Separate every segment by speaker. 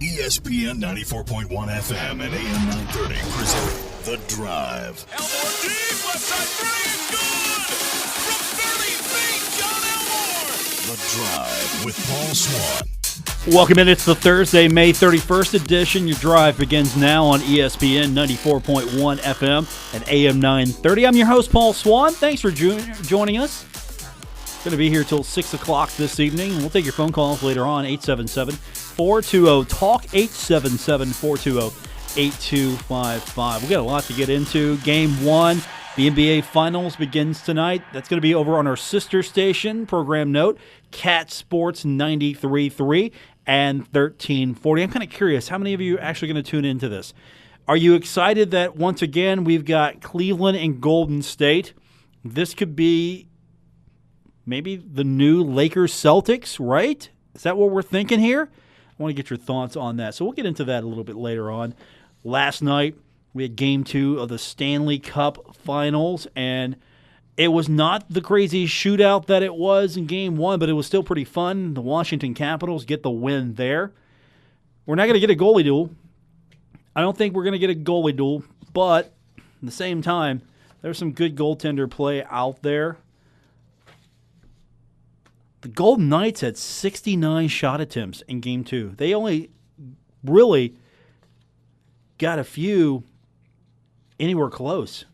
Speaker 1: ESPN 94.1 FM and AM 930 present The Drive.
Speaker 2: Elmore deep, left side three is good! From 30 feet, John Elmore!
Speaker 1: The Drive with Paul Swann.
Speaker 3: Welcome in. It's the Thursday, May 31st edition. Your drive begins now on ESPN 94.1 FM and AM 930. I'm your host, Paul Swann. Thanks for joining us. Going to be here till 6 o'clock this evening. We'll take your phone calls later on, 877-420-TALK, 877-420-8255. We got a lot to get into. Game one, the NBA Finals begins tonight. That's going to be over on our sister station, program note, Cat Sports 93.3 and 1340. I'm kind of curious, how many of you are actually going to tune into this? Are you excited that once again we've got Cleveland and Golden State? This could be maybe the new Lakers Celtics, right? Is that what we're thinking here? I want to get your thoughts on that. So we'll get into that a little bit later on. Last night, we had Game 2 of the Stanley Cup Finals, and it was not the crazy shootout that it was in Game 1, but it was still pretty fun. The Washington Capitals get the win there. We're not going to get a goalie duel. I don't think we're going to get a goalie duel, but at the same time, there's some good goaltender play out there. The Golden Knights had 69 shot attempts in Game 2. They only really got a few anywhere close.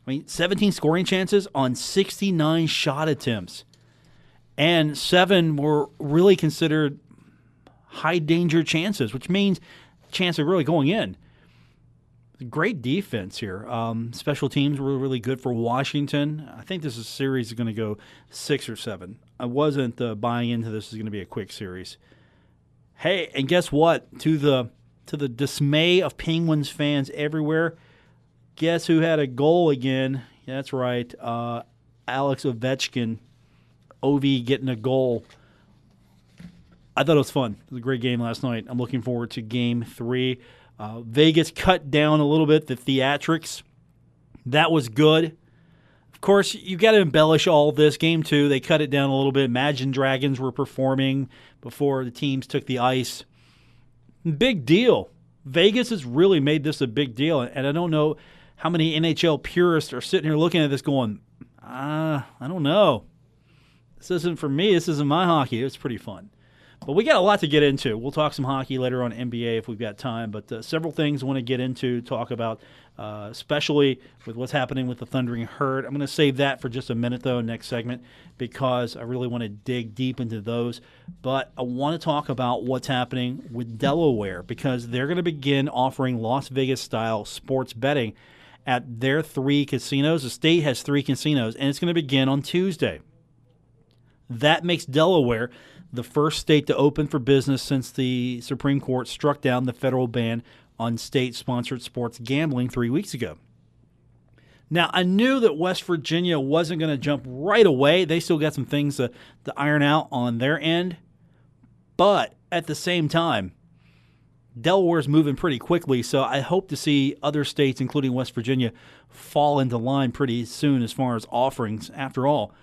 Speaker 3: I mean, 17 scoring chances on 69 shot attempts. And 7 were really considered high-danger chances, which means chance of really going in. Great defense here. Special teams were really good for Washington. I think this series is going to go 6 or 7. I wasn't buying into this is going to be a quick series. Hey, and guess what? To the dismay of Penguins fans everywhere, guess who had a goal again? That's right, Alex Ovechkin. Ovi getting a goal. I thought it was fun. It was a great game last night. I'm looking forward to Game 3. Vegas cut down a little bit the theatrics. That was good. Of course, you got to embellish all this. Game 2, they cut it down a little bit. Imagine Dragons were performing before the teams took the ice. Big deal. Vegas has really made this a big deal, and I don't know how many NHL purists are sitting here looking at this going, I don't know. This isn't for me. This isn't my hockey. It's pretty fun. But we got a lot to get into. We'll talk some hockey later on NBA if we've got time. But several things I want to get into, talk about, especially with what's happening with the Thundering Herd. I'm going to save that for just a minute, though, next segment, because I really want to dig deep into those. But I want to talk about what's happening with Delaware, because they're going to begin offering Las Vegas-style sports betting at their 3 casinos. The state has 3 casinos, and it's going to begin on Tuesday. That makes Delaware the first state to open for business since the Supreme Court struck down the federal ban on state-sponsored sports gambling 3 weeks ago. Now, I knew that West Virginia wasn't going to jump right away. They still got some things to iron out on their end. But at the same time, Delaware's moving pretty quickly, so I hope to see other states, including West Virginia, fall into line pretty soon as far as offerings. After all,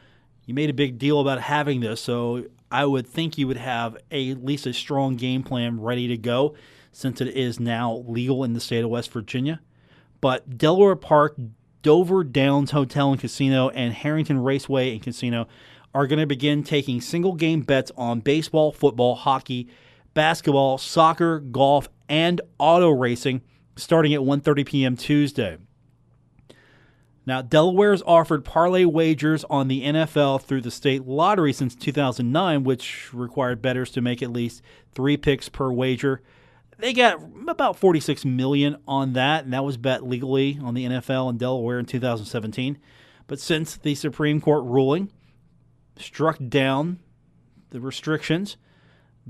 Speaker 3: you made a big deal about having this, so I would think you would have at least a strong game plan ready to go since it is now legal in the state of West Virginia. But Delaware Park, Dover Downs Hotel and Casino, and Harrington Raceway and Casino are going to begin taking single-game bets on baseball, football, hockey, basketball, soccer, golf, and auto racing starting at 1:30 p.m. Tuesday. Now, Delaware's offered parlay wagers on the NFL through the state lottery since 2009, which required bettors to make at least 3 picks per wager. They got about $46 million on that, and that was bet legally on the NFL in Delaware in 2017. But since the Supreme Court ruling struck down the restrictions,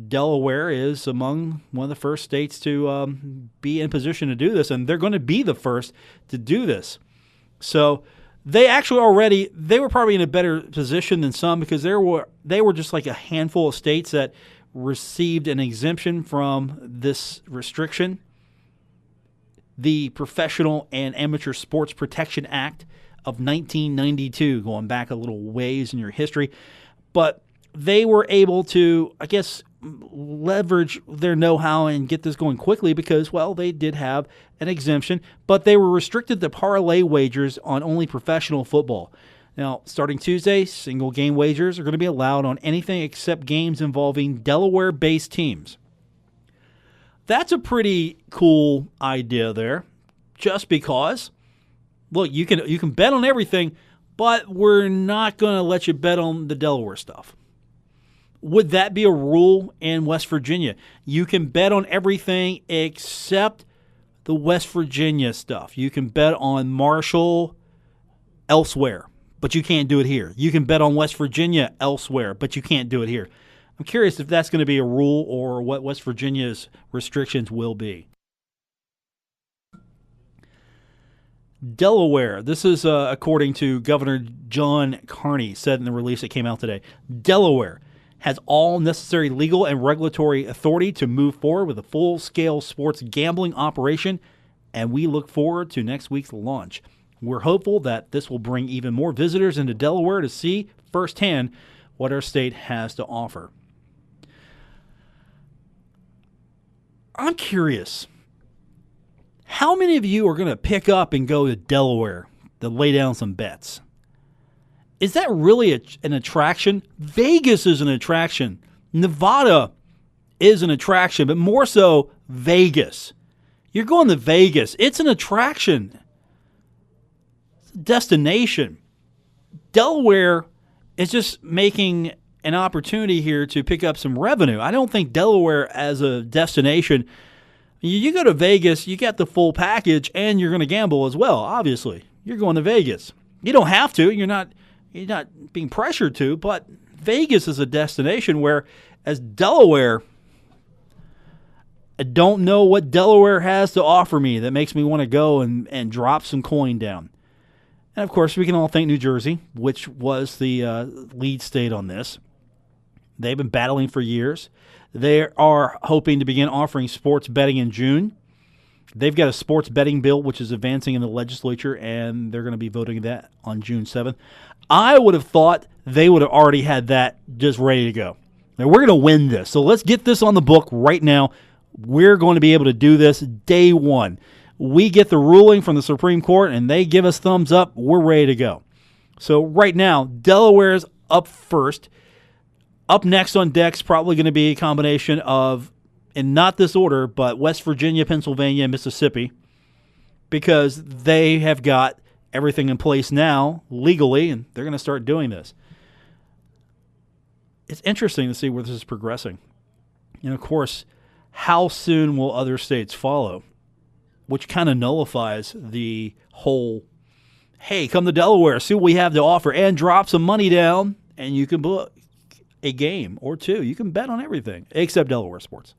Speaker 3: Delaware is among one of the first states to be in position to do this, and they're going to be the first to do this. So they were probably in a better position than some, because they were just like a handful of states that received an exemption from this restriction. The Professional and Amateur Sports Protection Act of 1992, going back a little ways in your history. But they were able to, I guess, leverage their know-how and get this going quickly because, well, they did have an exemption, but they were restricted to parlay wagers on only professional football. Now, starting Tuesday, single game wagers are going to be allowed on anything except games involving Delaware-based teams. That's a pretty cool idea there, just because, look, you can bet on everything, but we're not going to let you bet on the Delaware stuff. Would that be a rule in West Virginia? You can bet on everything except the West Virginia stuff. You can bet on Marshall elsewhere, but you can't do it here. You can bet on West Virginia elsewhere, but you can't do it here. I'm curious if that's going to be a rule or what West Virginia's restrictions will be. Delaware, this is according to Governor John Carney, said in the release that came out today. Delaware has all necessary legal and regulatory authority to move forward with a full-scale sports gambling operation, and we look forward to next week's launch. We're hopeful that this will bring even more visitors into Delaware to see firsthand what our state has to offer. I'm curious, how many of you are going to pick up and go to Delaware to lay down some bets? Is that really an attraction? Vegas is an attraction. Nevada is an attraction, but more so Vegas. You're going to Vegas. It's an attraction. It's a destination. Delaware is just making an opportunity here to pick up some revenue. I don't think Delaware as a destination, you go to Vegas, you get the full package, and you're going to gamble as well, obviously. You're going to Vegas. You don't have to. You're not being pressured to, but Vegas is a destination where, as Delaware, I don't know what Delaware has to offer me that makes me want to go and drop some coin down. And, of course, we can all thank New Jersey, which was the lead state on this. They've been battling for years. They are hoping to begin offering sports betting in June. They've got a sports betting bill, which is advancing in the legislature, and they're going to be voting that on June 7th. I would have thought they would have already had that just ready to go. Now, we're going to win this, so let's get this on the book right now. We're going to be able to do this day one. We get the ruling from the Supreme Court, and they give us thumbs up. We're ready to go. So right now, Delaware's up first. Up next on deck's probably going to be a combination of, in not this order, but West Virginia, Pennsylvania, and Mississippi, because they have got everything in place now legally, and they're going to start doing this. It's interesting to see where this is progressing. And, of course, how soon will other states follow, which kind of nullifies the whole, hey, come to Delaware, see what we have to offer, and drop some money down, and you can book a game or two. You can bet on everything except Delaware sports.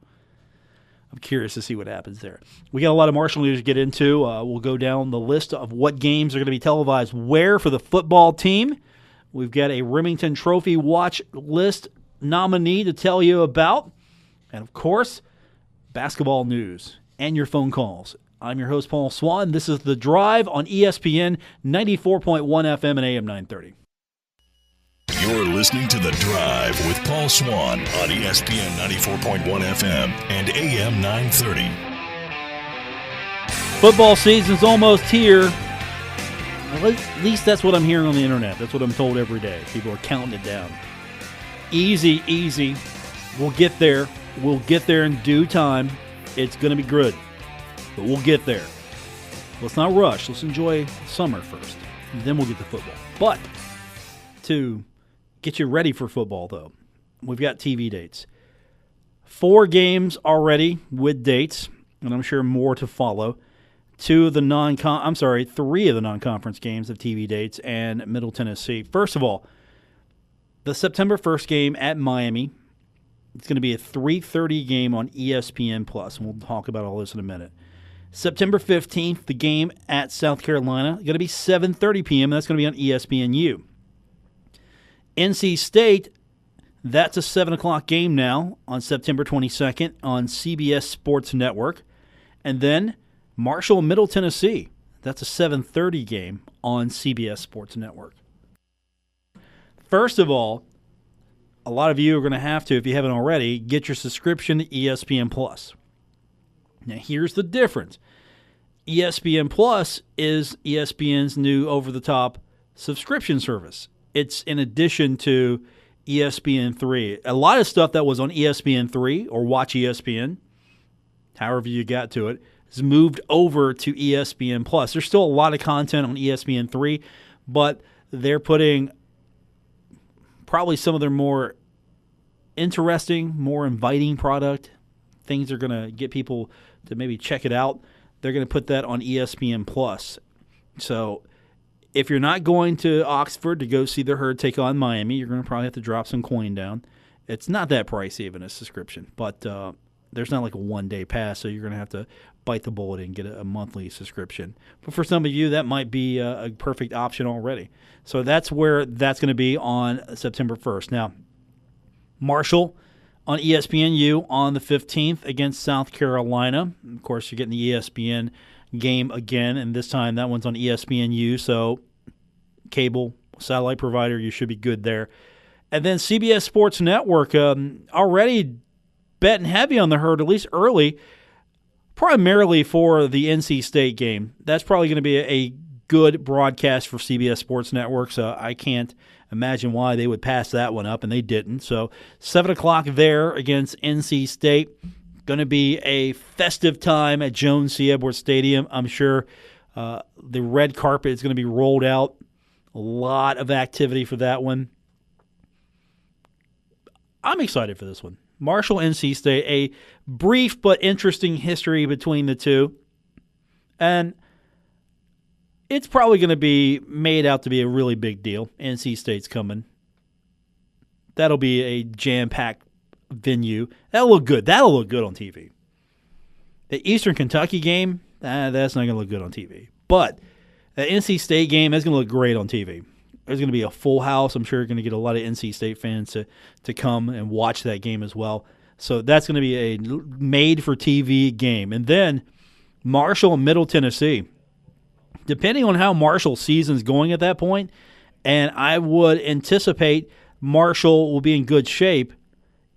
Speaker 3: I'm curious to see what happens there. We got a lot of Marshall news to get into. We'll go down the list of what games are going to be televised where for the football team. We've got a Remington Trophy watch list nominee to tell you about. And, of course, basketball news and your phone calls. I'm your host, Paul Swann. This is The Drive on ESPN 94.1 FM and AM 930.
Speaker 1: You're listening to The Drive with Paul Swann on ESPN 94.1 FM and AM 930.
Speaker 3: Football season's almost here. Well, at least that's what I'm hearing on the internet. That's what I'm told every day. People are counting it down. Easy, easy. We'll get there. We'll get there in due time. It's going to be good, but we'll get there. Let's not rush. Let's enjoy summer first, and then we'll get to football. But to get you ready for football, though, we've got TV dates. 4 games already with dates, and I'm sure more to follow. 3 of the non-conference games have TV dates and Middle Tennessee. First of all, the September 1st game at Miami. It's going to be a 3:30 game on ESPN+, and we'll talk about all this in a minute. September 15th, the game at South Carolina, going to be 7:30 p.m., and that's going to be on ESPNU. NC State, that's a 7 o'clock game now on September 22nd on CBS Sports Network. And then Marshall, Middle Tennessee, that's a 7:30 game on CBS Sports Network. First of all, a lot of you are going to have to, if you haven't already, get your subscription to ESPN Plus. Now, here's the difference. ESPN Plus is ESPN's new over-the-top subscription service. It's in addition to ESPN3. A lot of stuff that was on ESPN3 or Watch ESPN, however you got to it, has moved over to ESPN Plus. There's still a lot of content on ESPN3, but they're putting probably some of their more interesting, more inviting product, things that are going to get people to maybe check it out. They're going to put that on ESPN Plus. So if you're not going to Oxford to go see the Herd take on Miami, you're going to probably have to drop some coin down. It's not that pricey even a subscription, but there's not like a one-day pass, so you're going to have to bite the bullet and get a monthly subscription. But for some of you, that might be a perfect option already. So that's where that's going to be on September 1st. Now, Marshall on ESPNU on the 15th against South Carolina. Of course, you're getting the ESPN game again, and this time that one's on ESPNU, so cable, satellite provider, you should be good there. And then CBS Sports Network already betting heavy on the Herd, at least early, primarily for the NC State game. That's probably going to be a good broadcast for CBS Sports Network, so I can't imagine why they would pass that one up, and they didn't. So 7 o'clock there against NC State. Going to be a festive time at Jones C. Edwards Stadium. I'm sure the red carpet is going to be rolled out. A lot of activity for that one. I'm excited for this one. Marshall, NC State, a brief but interesting history between the two. And it's probably going to be made out to be a really big deal. NC State's coming. That'll be a jam-packed venue. That'll look good. That'll look good on TV. The Eastern Kentucky game, that's not going to look good on TV. But the NC State game is going to look great on TV. There's going to be a full house. I'm sure you're going to get a lot of NC State fans to come and watch that game as well. So that's going to be a made-for-TV game. And then Marshall and Middle Tennessee. Depending on how Marshall's season's going at that point, and I would anticipate Marshall will be in good shape,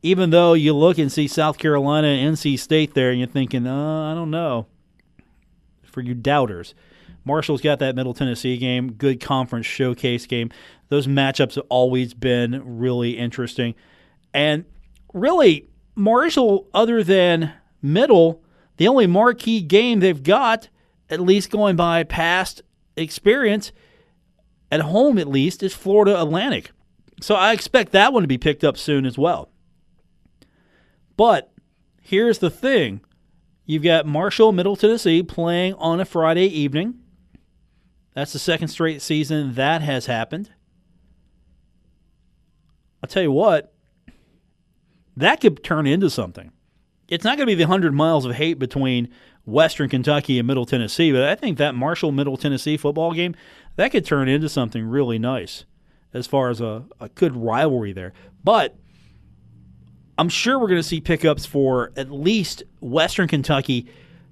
Speaker 3: even though you look and see South Carolina and NC State there, and you're thinking, I don't know. For you doubters. Marshall's got that Middle Tennessee game, good conference showcase game. Those matchups have always been really interesting. And really, Marshall, other than Middle, the only marquee game they've got, at least going by past experience, at home at least, is Florida Atlantic. So I expect that one to be picked up soon as well. But here's the thing. You've got Marshall, Middle Tennessee playing on a Friday evening. That's the second straight season that has happened. I'll tell you what, that could turn into something. It's not going to be the 100 miles of hate between Western Kentucky and Middle Tennessee, but I think that Marshall-Middle Tennessee football game, that could turn into something really nice as far as a good rivalry there. But I'm sure we're going to see pickups for at least Western Kentucky.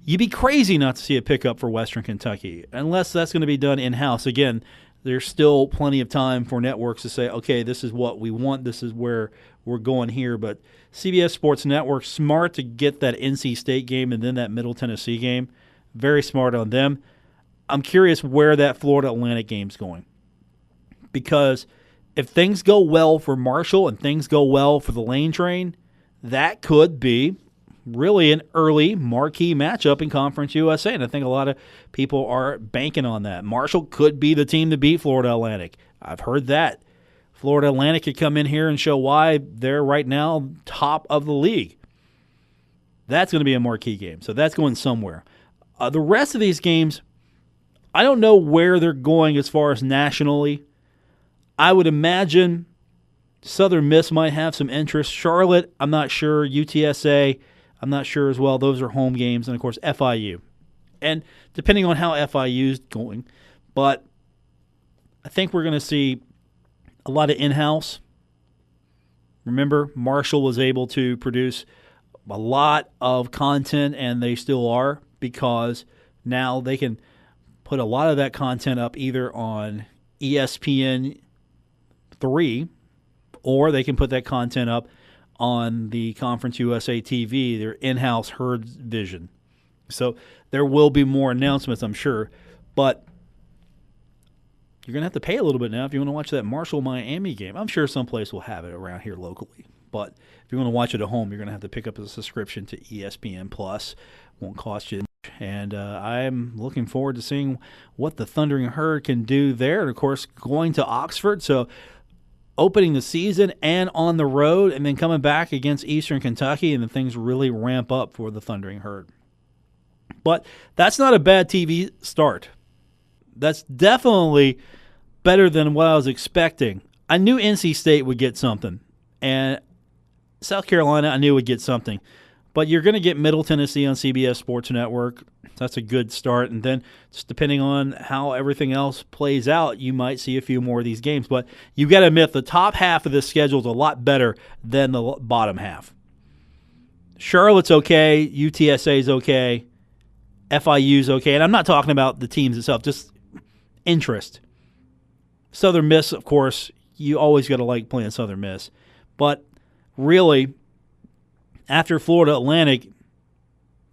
Speaker 3: You'd be crazy not to see a pickup for Western Kentucky, unless that's going to be done in-house. Again, there's still plenty of time for networks to say, okay, this is what we want, this is where we're going here. But CBS Sports Network, smart to get that NC State game and then that Middle Tennessee game. Very smart on them. I'm curious where that Florida Atlantic game's going. Because if things go well for Marshall and things go well for the Lane Train, that could be really an early marquee matchup in Conference USA, and I think a lot of people are banking on that. Marshall could be the team to beat Florida Atlantic. I've heard that. Florida Atlantic could come in here and show why they're right now top of the league. That's going to be a marquee game, so that's going somewhere. The rest of these games, I don't know where they're going as far as nationally. I would imagine Southern Miss might have some interest. Charlotte, I'm not sure. UTSA, I'm not sure as well. Those are home games. And, of course, FIU. And depending on how FIU is going. But I think we're going to see a lot of in-house. Remember, Marshall was able to produce a lot of content, and they still are, because now they can put a lot of that content up either on ESPN 3 or they can put that content up on the Conference USA TV, their in-house herd vision. So there will be more announcements, I'm sure, but you're going to have to pay a little bit now if you want to watch that Marshall-Miami game. I'm sure someplace will have it around here locally, but if you want to watch it at home, you're going to have to pick up a subscription to ESPN Plus. Won't cost you much. And I'm looking forward to seeing what the Thundering Herd can do there. And, of course, going to Oxford, so opening the season and on the road and then coming back against Eastern Kentucky, and then things really ramp up for the Thundering Herd. But that's not a bad TV start. That's definitely better than what I was expecting. I knew NC State would get something, and South Carolina I knew would get something. But you're going to get Middle Tennessee on CBS Sports Network. That's a good start. And then just depending on how everything else plays out, you might see a few more of these games. But you got to admit, the top half of this schedule is a lot better than the bottom half. Charlotte's okay. UTSA's okay. FIU's okay. And I'm not talking about the teams itself, just interest. Southern Miss, of course, you always got to like playing Southern Miss. But really, after Florida Atlantic,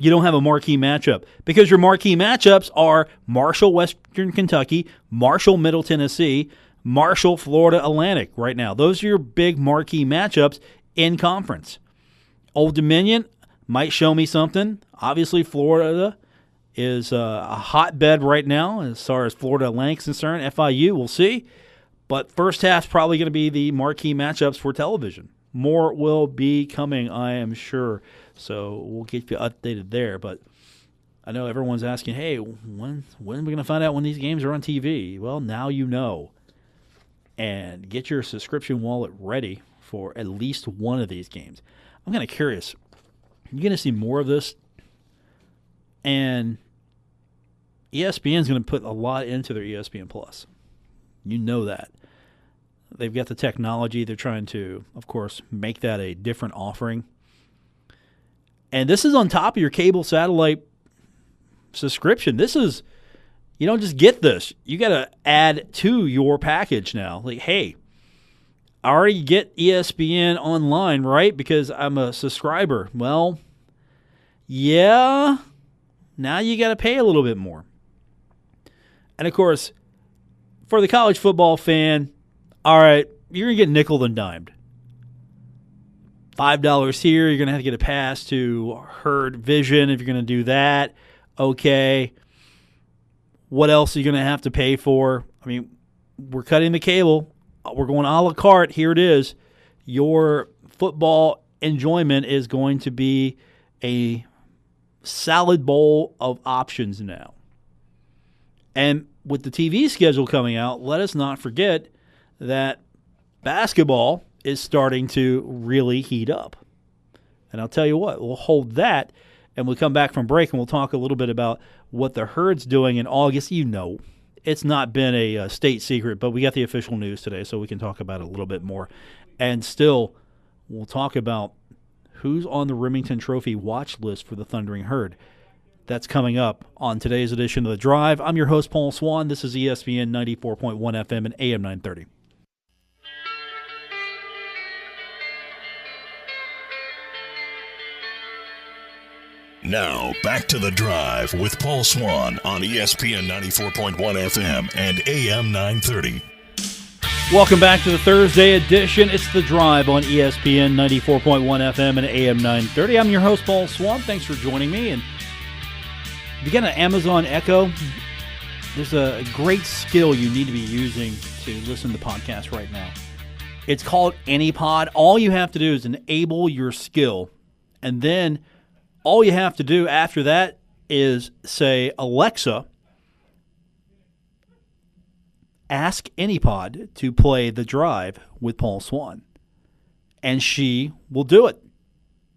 Speaker 3: you don't have a marquee matchup because your marquee matchups are Marshall, Western Kentucky, Marshall, Middle Tennessee, Marshall, Florida Atlantic right now. Those are your big marquee matchups in conference. Old Dominion might show me something. Obviously, Florida is a hotbed right now as far as Florida Atlantic is concerned. FIU, we'll see. But first half's probably going to be the marquee matchups for television. More will be coming, I am sure. So we'll get you updated there. But I know everyone's asking, hey, when are we going to find out when these games are on TV? Well, now you know. And get your subscription wallet ready for at least one of these games. I'm kind of curious. You're going to see more of this. And ESPN's going to put a lot into their ESPN Plus. You know that. They've got the technology. They're trying to, of course, make that a different offering. And this is on top of your cable satellite subscription. This is, you don't just get this. You got to add to your package now. Like, hey, I already get ESPN online, right? Because I'm a subscriber. Well, yeah, now you got to pay a little bit more. And, of course, for the college football fan, all right, you're going to get nickel and dimed. $5 here, you're going to have to get a pass to Herd Vision if you're going to do that. Okay. What else are you going to have to pay for? I mean, we're cutting the cable. We're going a la carte. Here it is. Your football enjoyment is going to be a salad bowl of options now. And with the TV schedule coming out, let us not forget that basketball is starting to really heat up. And I'll tell you what, we'll hold that, and we'll come back from break, and we'll talk a little bit about what the Herd's doing in August. You know, it's not been a state secret, but we got the official news today, so we can talk about it a little bit more. And still, we'll talk about who's on the Remington Trophy watch list for the Thundering Herd. That's coming up on today's edition of The Drive. I'm your host, Paul Swann. This is ESPN 94.1 FM and AM 930.
Speaker 1: Now, back to The Drive with Paul Swann on ESPN 94.1 FM and AM 930.
Speaker 3: Welcome back to the Thursday edition. It's The Drive on ESPN 94.1 FM and AM 930. I'm your host, Paul Swann. Thanks for joining me. And if you got an Amazon Echo, there's a great skill you need to be using to listen to podcasts right now. It's called AnyPod. All you have to do is enable your skill, and then all you have to do after that is say, Alexa, ask AnyPod to play The Drive with Paul Swann. And she will do it.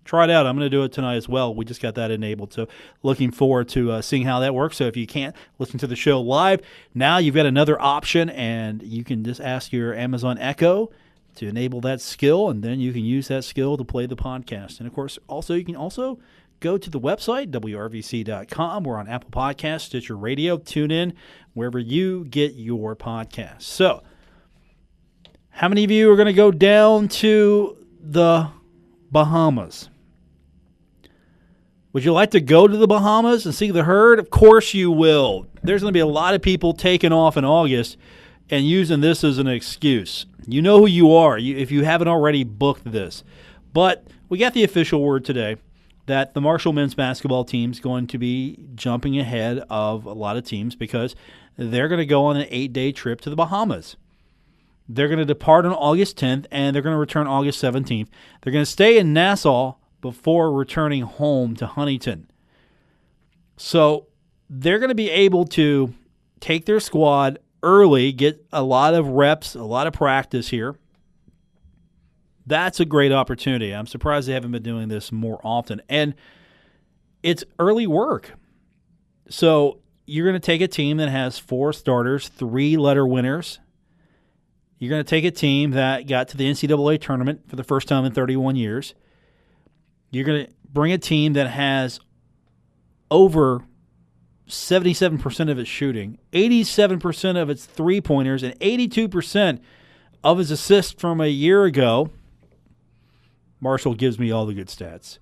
Speaker 3: Try it out. I'm going to do it tonight as well. We just got that enabled. So looking forward to seeing how that works. So if you can't listen to the show live, now you've got another option, and you can just ask your Amazon Echo to enable that skill, and then you can use that skill to play the podcast. And, of course, also you can also go to the website, WRVC.com. We're on Apple Podcasts, Stitcher Radio, TuneIn, wherever you get your podcasts. So, How many of you are going to go down to the Bahamas? Would you like to go to the Bahamas and see the herd? Of course you will. There's going to be a lot of people taking off in August and using this as an excuse. You know who you are if you haven't already booked this. But we got the official word today that the Marshall men's basketball team is going to be jumping ahead of a lot of teams because they're going to go on an 8-day trip to the Bahamas. They're going to depart on August 10th, and they're going to return August 17th. They're going to stay in Nassau before returning home to Huntington. So they're going to be able to take their squad early, get a lot of reps, a lot of practice here. That's a great opportunity. I'm surprised they haven't been doing this more often. And it's early work. So you're going to take a team that has 4 starters, 3-letter winners. You're going to take a team that got to the NCAA tournament for the first time in 31 years. You're going to bring a team that has over 77% of its shooting, 87% of its three-pointers, and 82% of his assists from a year ago. Marshall gives me all the good stats.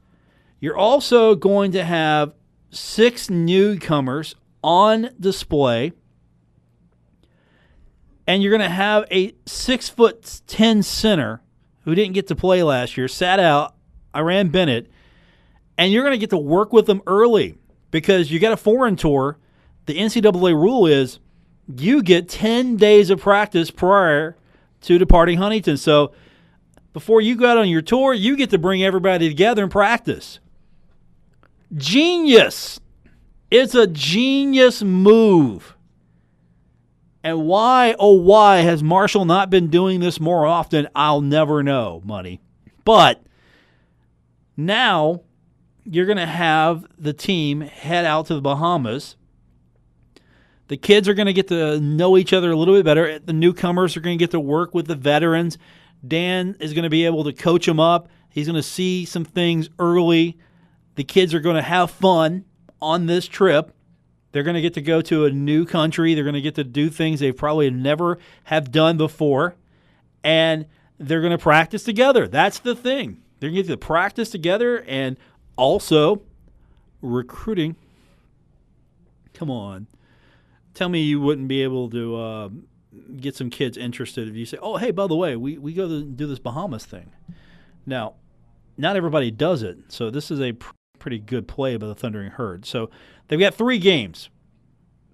Speaker 3: You're also going to have 6 newcomers on display, and you're going to have a 6'10" center who didn't get to play last year, sat out, Iran Bennett, and you're going to get to work with them early because you got a foreign tour. The NCAA rule is you get 10 days of practice prior to departing Huntington. So before you go out on your tour, you get to bring everybody together and practice. Genius. It's a genius move. And why, oh why, has Marshall not been doing this more often? I'll never know, money. But now you're going to have the team head out to the Bahamas. The kids are going to get to know each other a little bit better. The newcomers are going to get to work with the veterans. Dan is going to be able to coach them up. He's going to see some things early. The kids are going to have fun on this trip. They're going to get to go to a new country. They're going to get to do things they probably never have done before. And they're going to practice together. That's the thing. They're going to get to practice together and also recruiting. Come on. Tell me you wouldn't be able to get some kids interested if you say, oh, hey, by the way, we go to do this Bahamas thing. Now, not everybody does it, so this is a pretty good play by the Thundering Herd. So they've got 3 games.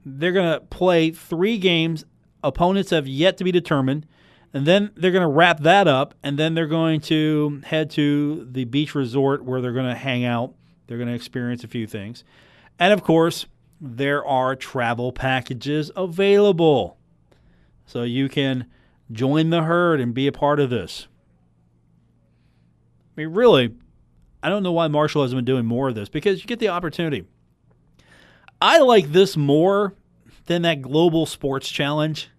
Speaker 3: They're going to play 3 games. Opponents have yet to be determined. And then they're going to wrap that up, and then they're going to head to the beach resort where they're going to hang out. They're going to experience a few things. And, of course, there are travel packages available. So you can join the herd and be a part of this. I mean, really, I don't know why Marshall hasn't been doing more of this because you get the opportunity. I like this more than that Global Sports Challenge.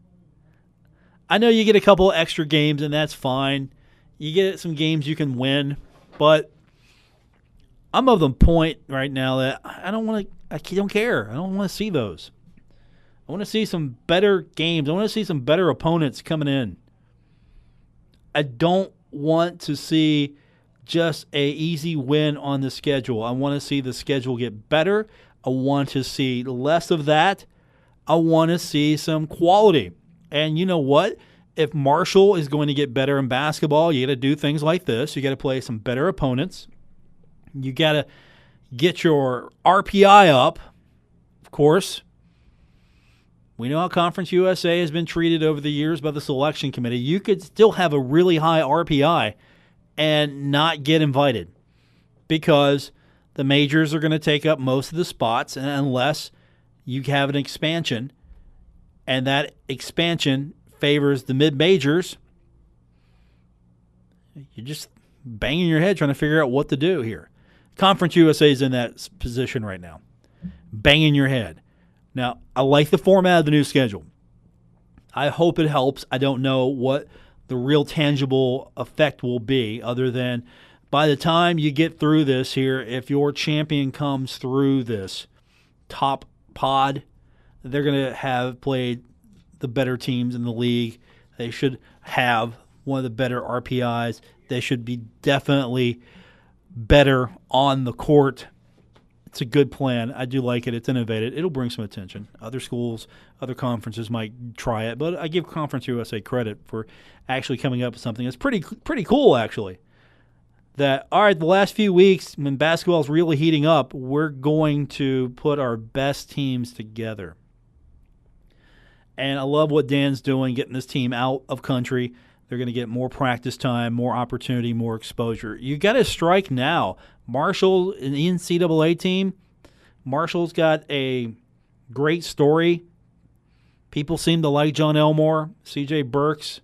Speaker 3: I know you get a couple extra games, and that's fine. You get some games you can win, but I'm of the point right now that I don't care. I don't want to see those. I want to see some better games. I want to see some better opponents coming in. I don't want to see just a easy win on the schedule. I want to see the schedule get better. I want to see less of that. I want to see some quality. And you know what? If Marshall is going to get better in basketball, you got to do things like this. You got to play some better opponents. You got to get your RPI up, of course. We know how Conference USA has been treated over the years by the selection committee. You could still have a really high RPI and not get invited because the majors are going to take up most of the spots, and unless you have an expansion, and that expansion favors the mid-majors, you're just banging your head trying to figure out what to do here. Conference USA is in that position right now, banging your head. Now, I like the format of the new schedule. I hope it helps. I don't know what the real tangible effect will be other than by the time you get through this here, if your champion comes through this top pod, they're going to have played the better teams in the league. They should have one of the better RPIs. They should be definitely better on the court. It's a good plan. I do like it. It's innovative. It'll bring some attention. Other schools, other conferences might try it, but I give Conference USA credit for actually coming up with something that's pretty cool, actually. That, all right, the last few weeks when basketball is really heating up, we're going to put our best teams together. And I love what Dan's doing, getting this team out of country. They're going to get more practice time, more opportunity, more exposure. You got to strike now. Marshall, an NCAA team, Marshall's got a great story. People seem to like John Elmore, C.J. Burks.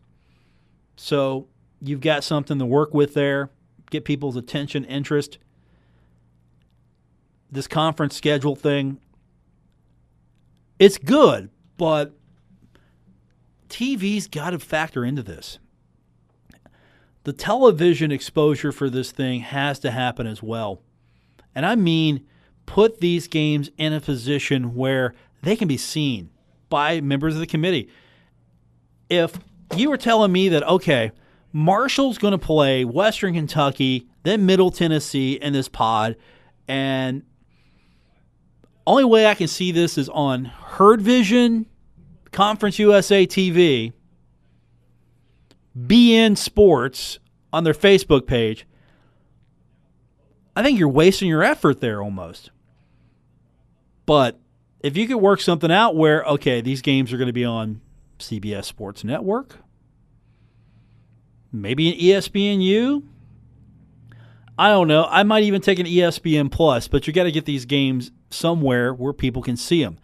Speaker 3: So you've got something to work with there. Get people's attention, interest. This conference schedule thing, it's good, but TV's got to factor into this. The television exposure for this thing has to happen as well. And I mean, put these games in a position where they can be seen by members of the committee. If you were telling me that, okay, Marshall's going to play Western Kentucky, then Middle Tennessee in this pod, and only way I can see this is on Herd Vision, Conference USA TV, BN Sports on their Facebook page, I think you're wasting your effort there almost. But if you could work something out where, okay, these games are going to be on CBS Sports Network, maybe an ESPNU, I don't know. I might even take an ESPN Plus, but you got to get these games somewhere where people can see them.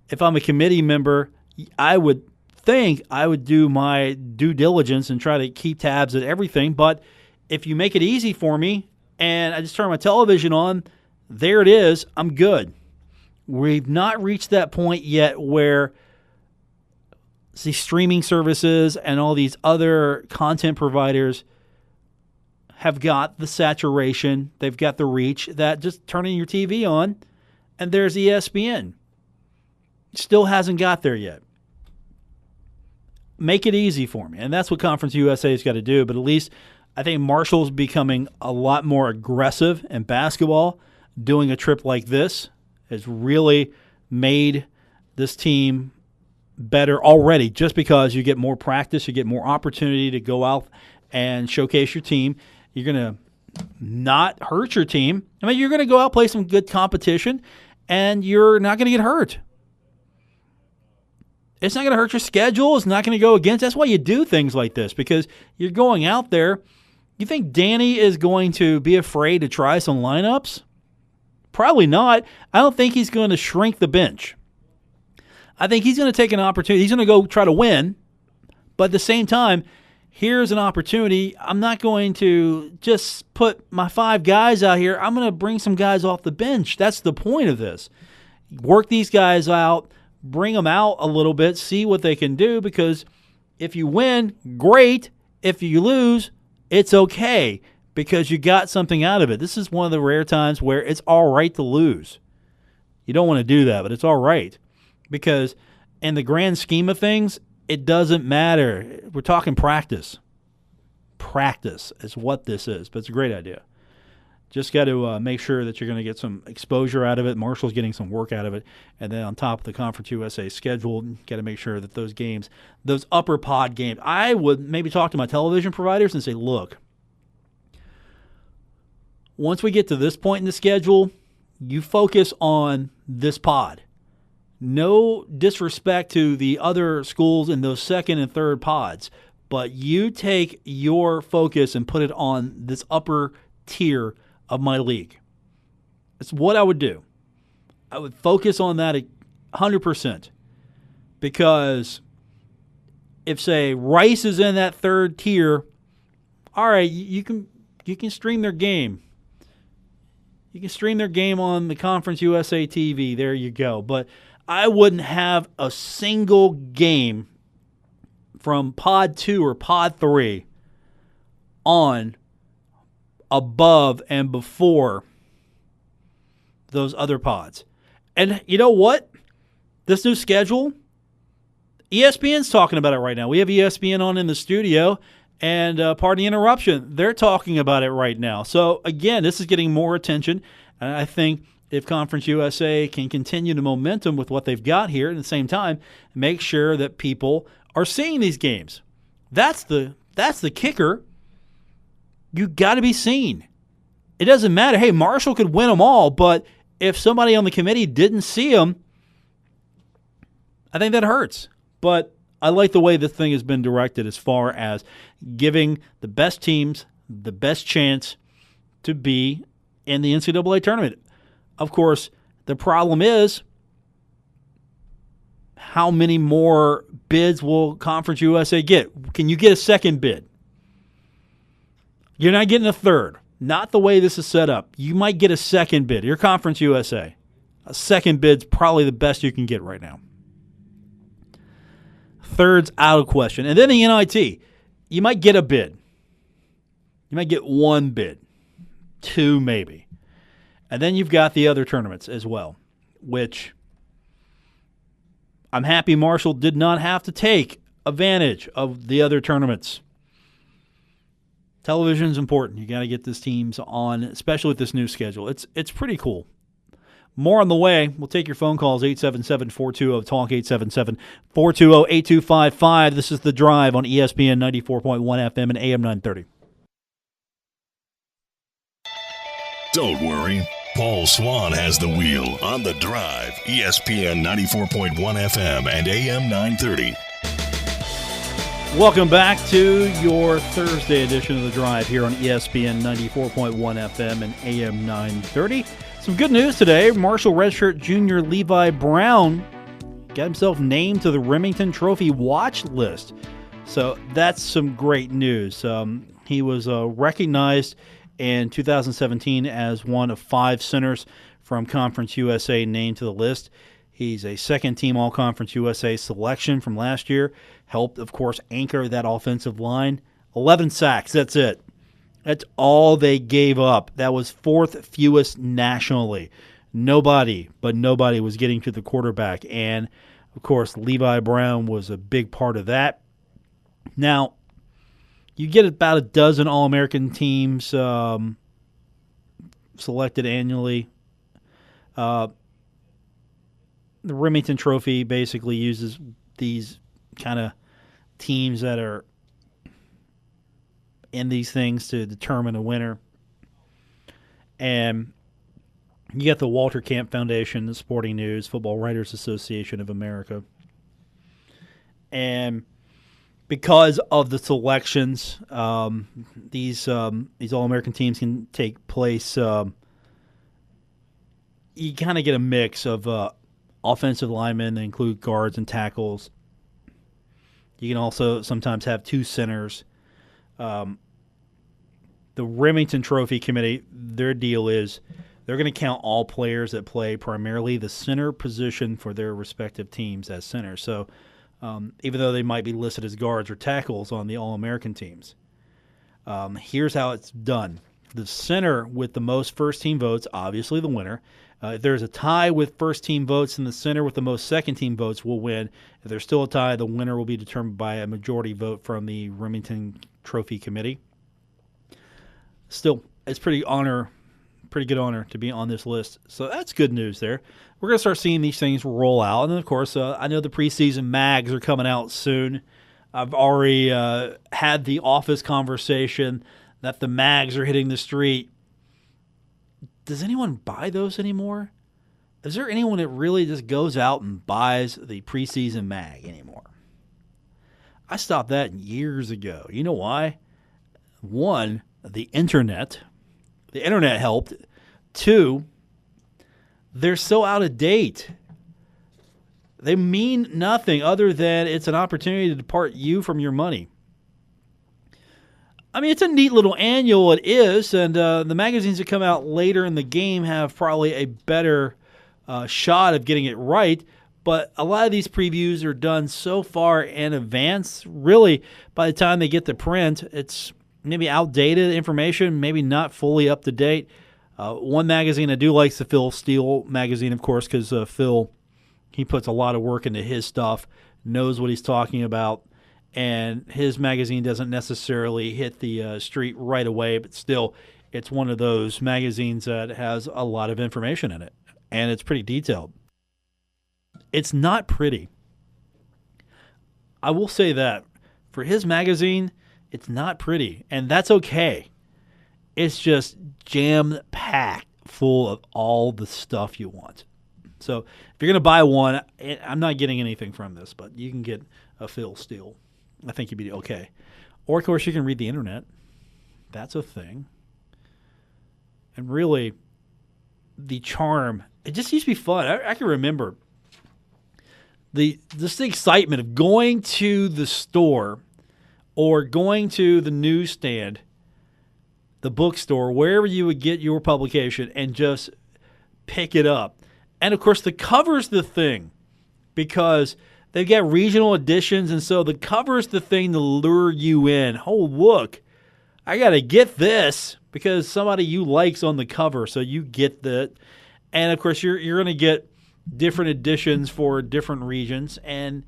Speaker 3: If I'm a committee member, I would think I would do my due diligence and try to keep tabs at everything. But if you make it easy for me and I just turn my television on, there it is, I'm good. We've not reached that point yet where these streaming services and all these other content providers have got the saturation, they've got the reach that just turning your TV on and there's ESPN. Still hasn't got there yet. Make it easy for me. And that's what Conference USA has got to do. But at least I think Marshall's becoming a lot more aggressive in basketball. Doing a trip like this has really made this team better already, just because you get more practice, you get more opportunity to go out and showcase your team. You're going to not hurt your team. I mean, you're going to go out, play some good competition, and you're not going to get hurt. It's not going to hurt your schedule. It's not going to go against. That's why you do things like this, because you're going out there. You think Danny is going to be afraid to try some lineups? Probably not. I don't think he's going to shrink the bench. I think he's going to take an opportunity. He's going to go try to win, but at the same time, here's an opportunity. I'm not going to just put my 5 guys out here. I'm going to bring some guys off the bench. That's the point of this. Work these guys out. Bring them out a little bit, see what they can do, because if you win, great. If you lose, it's okay, because you got something out of it. This is one of the rare times where it's all right to lose. You don't want to do that, but it's all right, because in the grand scheme of things, it doesn't matter. We're talking practice. Practice is what this is, but it's a great idea. Just got to make sure that you're going to get some exposure out of it. Marshall's getting some work out of it. And then on top of the Conference USA schedule, got to make sure that those games, those upper pod games, I would maybe talk to my television providers and say, look, once we get to this point in the schedule, you focus on this pod. No disrespect to the other schools in those second and third pods, but you take your focus and put it on this upper tier of my league. It's what I would do. I would focus on that 100%, because if, say, Rice is in that third tier, all right, you can stream their game. You can stream their game on the Conference USA TV. There you go. But I wouldn't have a single game from Pod 2 or Pod 3 on above and before those other pods. And you know what? This new schedule, ESPN's talking about it right now. We have ESPN on in the studio, And pardon the interruption, they're talking about it right now. So, again, this is getting more attention. And I think if Conference USA can continue the momentum with what they've got here, at the same time, make sure that people are seeing these games. That's the kicker. You got to be seen. It doesn't matter. Hey, Marshall could win them all, but if somebody on the committee didn't see them, I think that hurts. But I like the way this thing has been directed as far as giving the best teams the best chance to be in the NCAA tournament. Of course, the problem is how many more bids will Conference USA get? Can you get a second bid? You're not getting a third. Not the way this is set up. You might get a second bid. Your Conference USA. A second bid's probably the best you can get right now. Third's out of question. And then the NIT. You might get a bid. You might get one bid. Two maybe. And then you've got the other tournaments as well, which I'm happy Marshall did not have to take advantage of the other tournaments. Television is important. You got to get these teams on, especially with this new schedule. It's pretty cool. More on the way. We'll take your phone calls, 877-420-TALK, 877-420-8255. This is The Drive on ESPN 94.1 FM and AM 930.
Speaker 1: Don't worry. Paul Swann has the wheel on The Drive, ESPN 94.1 FM and AM 930.
Speaker 3: Welcome back to your Thursday edition of The Drive here on ESPN 94.1 FM and AM 930. Some good news today. Marshall redshirt junior Levi Brown got himself named to the Remington Trophy watch list. So that's some great news. He was recognized in 2017 as one of 5 centers from Conference USA named to the list. He's a second-team All-Conference USA selection from last year. Helped, of course, anchor that offensive line. 11 sacks, that's it. That's all they gave up. That was 4th fewest nationally. Nobody was getting to the quarterback. And, of course, Levi Brown was a big part of that. Now, you get about a dozen All-American teams selected annually. The Remington Trophy basically uses these kind of teams that are in these things to determine a winner. And you got the Walter Camp Foundation, the Sporting News, Football Writers Association of America. And because of the selections, these All-American teams can take place. You kind of get a mix of offensive linemen that include guards and tackles. You can also sometimes have 2 centers. The Remington Trophy Committee, their deal is they're going to count all players that play primarily the center position for their respective teams as centers. So even though they might be listed as guards or tackles on the All-American teams. Here's how it's done. The center with the most first-team votes, obviously the winner. If there's a tie with first-team votes, and the center with the most second-team votes will win. If there's still a tie, the winner will be determined by a majority vote from the Remington Trophy Committee. Still, it's pretty good honor to be on this list. So that's good news there. We're going to start seeing these things roll out. And then, of course, I know the preseason mags are coming out soon. I've already had the office conversation that the mags are hitting the street. Does anyone buy those anymore? Is there anyone that really just goes out and buys the preseason mag anymore? I stopped that years ago. You know why? 1, the internet. The internet helped. 2, they're so out of date. They mean nothing other than it's an opportunity to depart you from your money. I mean, it's a neat little annual, it is, and the magazines that come out later in the game have probably a better shot of getting it right, but a lot of these previews are done so far in advance, really, by the time they get to print, it's maybe outdated information, maybe not fully up to date. One magazine I do like is the Phil Steele magazine, of course, because Phil, he puts a lot of work into his stuff, knows what he's talking about, and his magazine doesn't necessarily hit the street right away, but still, it's one of those magazines that has a lot of information in it, and it's pretty detailed. It's not pretty. I will say that. For his magazine, it's not pretty, and that's okay. It's just jam-packed full of all the stuff you want. So if you're going to buy one, I'm not getting anything from this, but you can get a Phil Steele. I think you'd be okay. Or, of course, you can read the internet. That's a thing. And really, the charm, it just used to be fun. I can remember the excitement of going to the store or going to the newsstand, the bookstore, wherever you would get your publication, and just pick it up. And, of course, the cover's the thing because they've got regional editions, and so the cover's the thing to lure you in. Oh, look, I got to get this because somebody you like's on the cover, so you get that. And, of course, you're going to get different editions for different regions. And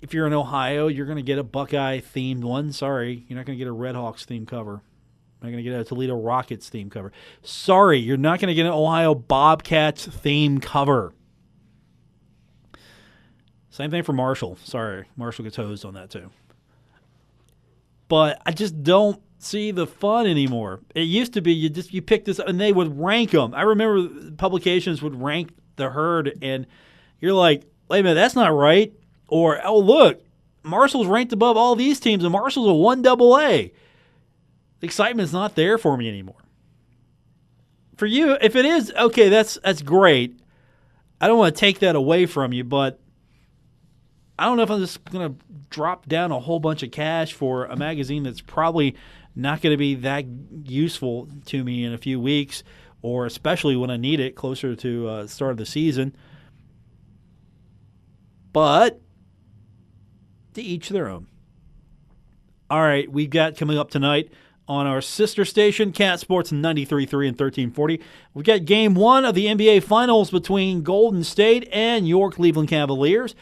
Speaker 3: if you're in Ohio, you're going to get a Buckeye-themed one. Sorry, you're not going to get a Red Hawks-themed cover. You're not going to get a Toledo Rockets-themed cover. Sorry, you're not going to get an Ohio Bobcats-themed cover. Same thing for Marshall. Sorry, Marshall gets hosed on that too. But I just don't see the fun anymore. It used to be you pick this up and they would rank them. I remember publications would rank the herd, and you're like, wait a minute, that's not right. Or, oh, look, Marshall's ranked above all these teams, and Marshall's a 1AA. The excitement's not there for me anymore. For you, if it is, okay, that's great. I don't want to take that away from you, but I don't know if I'm just going to drop down a whole bunch of cash for a magazine that's probably not going to be that useful to me in a few weeks, or especially when I need it closer to the start of the season. But to each their own. All right, we've got coming up tonight on our sister station, Cat Sports 93.3 and 1340. We've got Game 1 of the NBA Finals between Golden State and your Cleveland Cavaliers.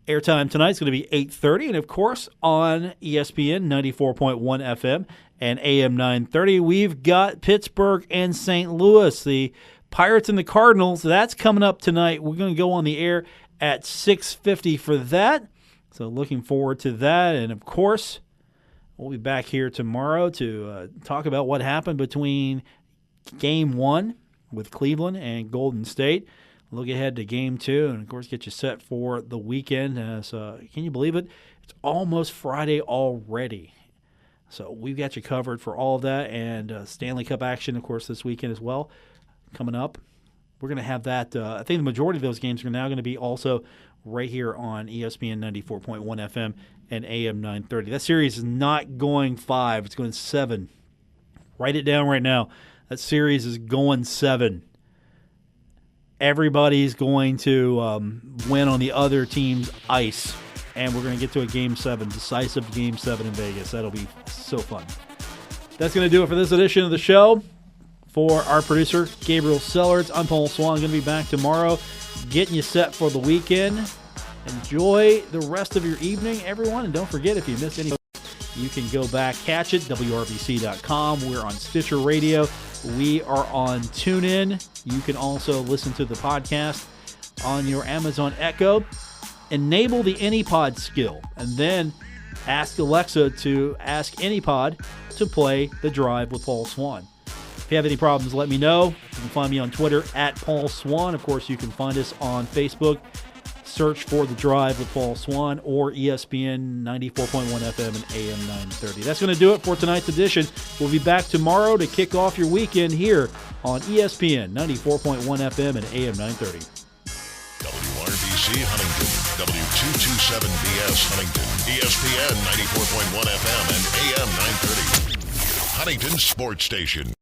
Speaker 3: Airtime tonight is going to be 8:30, and of course on ESPN 94.1 FM and AM 930, we've got Pittsburgh and St. Louis, the Pirates and the Cardinals. That's coming up tonight. We're going to go on the air at 6:50 for that, so looking forward to that. And of course, we'll be back here tomorrow to talk about what happened between Game 1 with Cleveland and Golden State. Look ahead to Game 2, and, of course, get you set for the weekend. As can you believe it? It's almost Friday already. So we've got you covered for all of that, and Stanley Cup action, of course, this weekend as well coming up. We're going to have that. I think the majority of those games are now going to be also right here on ESPN 94.1 FM and AM 930. That series is not going 5. It's going 7. Write it down right now. That series is going 7. Everybody's going to win on the other team's ice, and we're going to get to a Game 7, decisive Game 7 in Vegas. That'll be so fun. That's going to do it for this edition of the show. For our producer, Gabriel Sellards, I'm Paul Swann. Going to be back tomorrow, getting you set for the weekend. Enjoy the rest of your evening, everyone, and don't forget, if you miss any, you can go back, catch it, WRBC.com. We're on Stitcher Radio. We are on TuneIn. You can also listen to the podcast on your Amazon Echo. Enable the AnyPod skill, and then ask Alexa to ask AnyPod to play The Drive with Paul Swann. If you have any problems, let me know. You can find me on Twitter at Paul Swann. Of course, you can find us on Facebook. Search for The Drive with Paul Swann or ESPN 94.1 FM and AM 930. That's going to do it for tonight's edition. We'll be back tomorrow to kick off your weekend here on ESPN 94.1 FM and AM 930.
Speaker 1: WRBC Huntington, W227BS Huntington, ESPN 94.1 FM and AM 930. Huntington Sports Station.